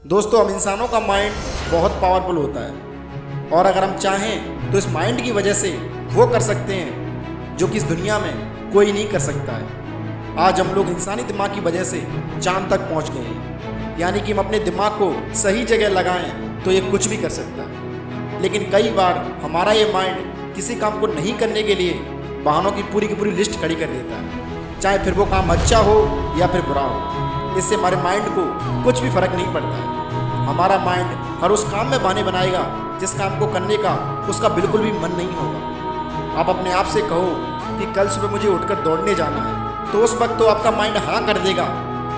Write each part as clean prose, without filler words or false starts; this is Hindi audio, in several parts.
दोस्तों, हम इंसानों का माइंड बहुत पावरफुल होता है और अगर हम चाहें तो इस माइंड की वजह से वो कर सकते हैं जो कि इस दुनिया में कोई नहीं कर सकता है। आज हम लोग इंसानी दिमाग की वजह से चांद तक पहुंच गए हैं, यानी कि हम अपने दिमाग को सही जगह लगाएं तो ये कुछ भी कर सकता है। लेकिन कई बार हमारा ये माइंड किसी काम को नहीं करने के लिए बहानों की पूरी लिस्ट खड़ी कर देता है, चाहे फिर वो काम अच्छा हो या फिर बुरा हो। इससे हमारे माइंड को कुछ भी फर्क नहीं पड़ता है। हमारा माइंड हर उस काम में बहाने बनाएगा जिस काम को करने का उसका बिल्कुल भी मन नहीं होगा। आप अपने आप से कहो कि कल सुबह मुझे उठकर दौड़ने जाना है, तो उस वक्त तो आपका माइंड हाँ कर देगा।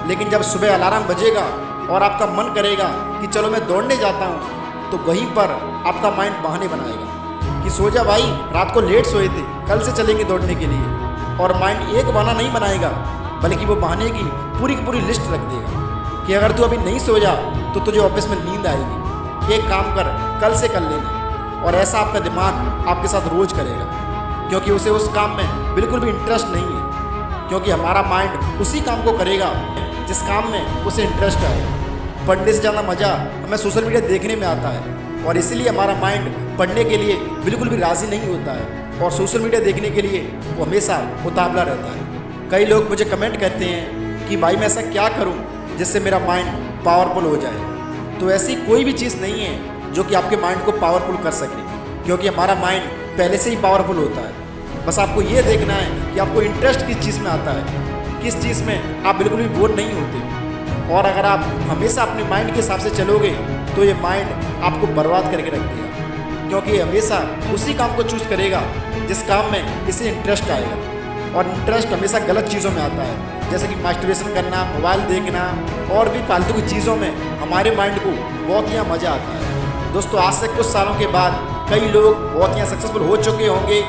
लेकिन जब सुबह अलार्म बजेगा और आपका मन करेगा कि चलो मैं दौड़ने जाता हूँ, तो वहीं पर आपका माइंड बहाने बनाएगा कि सो जा भाई, रात को लेट सोए थे, कल से चलेंगे दौड़ने के लिए। और माइंड एक बहाना नहीं बनाएगा, बल्कि वो बहाने की पूरी लिस्ट रख देगा कि अगर तू अभी नहीं सो जा तो तुझे ऑफिस में नींद आएगी, एक काम कर, कल से कर लेना। और ऐसा आपका दिमाग आपके साथ रोज करेगा, क्योंकि उसे उस काम में बिल्कुल भी इंटरेस्ट नहीं है। क्योंकि हमारा माइंड उसी काम को करेगा जिस काम में उसे इंटरेस्ट है। पढ़ने से ज़्यादा मज़ा हमें सोशल मीडिया देखने में आता है, और इसीलिए हमारा माइंड पढ़ने के लिए बिल्कुल भी राज़ी नहीं होता है और सोशल मीडिया देखने के लिए वो हमेशा उतावला रहता है। कई लोग मुझे कमेंट करते हैं कि भाई मैं ऐसा क्या करूं जिससे मेरा माइंड पावरफुल हो जाए। तो ऐसी कोई भी चीज़ नहीं है जो कि आपके माइंड को पावरफुल कर सके, क्योंकि हमारा माइंड पहले से ही पावरफुल होता है। बस आपको ये देखना है कि आपको इंटरेस्ट किस चीज़ में आता है, किस चीज़ में आप बिल्कुल भी बोर नहीं होते। और अगर आप हमेशा अपने माइंड के हिसाब से चलोगे तो ये माइंड आपको बर्बाद करके रख देगा, क्योंकि ये हमेशा उसी काम को चूज़ करेगा जिस काम में इसे इंटरेस्ट आएगा। और इंटरेस्ट हमेशा गलत चीज़ों में आता है, जैसे कि मास्टरबेशन करना, मोबाइल देखना और भी फालतू की चीज़ों में हमारे माइंड को बहुत ही मज़ा आता है। दोस्तों, आज से कुछ सालों के बाद कई लोग बहुत ही सक्सेसफुल हो चुके होंगे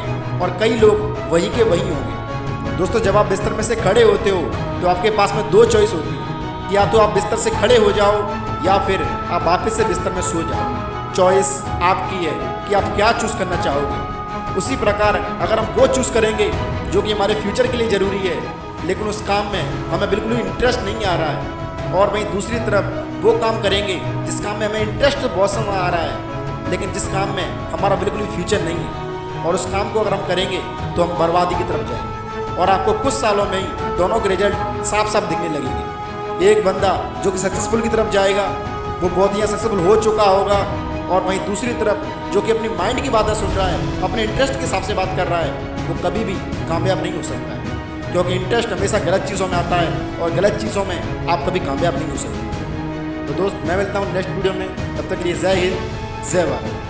और कई लोग वही के वही होंगे। दोस्तों, जब आप बिस्तर में से खड़े होते हो तो आपके पास में दो चॉइस होती है कि या तो आप बिस्तर से खड़े हो जाओ या फिर आप वापस से बिस्तर में सो जाओ। चॉइस आपकी है कि आप क्या चूज़ करना चाहोगे। उसी प्रकार अगर हम वो चूज़ करेंगे जो कि हमारे फ्यूचर के लिए ज़रूरी है, लेकिन उस काम में हमें बिल्कुल भी इंटरेस्ट नहीं आ रहा है, और वहीं दूसरी तरफ वो काम करेंगे जिस काम में हमें इंटरेस्ट तो बहुत समय आ रहा है, लेकिन जिस काम में हमारा बिल्कुल भी फ्यूचर नहीं है, और उस काम को अगर हम करेंगे तो हम बर्बादी की तरफ जाएंगे। और आपको कुछ सालों में ही दोनों के रिजल्ट साफ दिखने लगेंगे। एक बंदा जो कि सक्सेसफुल की तरफ जाएगा वो बहुत ही सक्सेसफुल हो चुका होगा, और वहीं दूसरी तरफ जो कि अपनी माइंड की बातें सुन रहा है, अपने इंटरेस्ट के हिसाब से बात कर रहा है, वो कभी भी कामयाब नहीं हो सकता है। क्योंकि इंटरेस्ट हमेशा गलत चीज़ों में आता है और गलत चीज़ों में आप कभी कामयाब नहीं हो सकते। तो दोस्त, मैं मिलता हूँ नेक्स्ट वीडियो में, तब तक के लिए जय हिंद, जय भारत।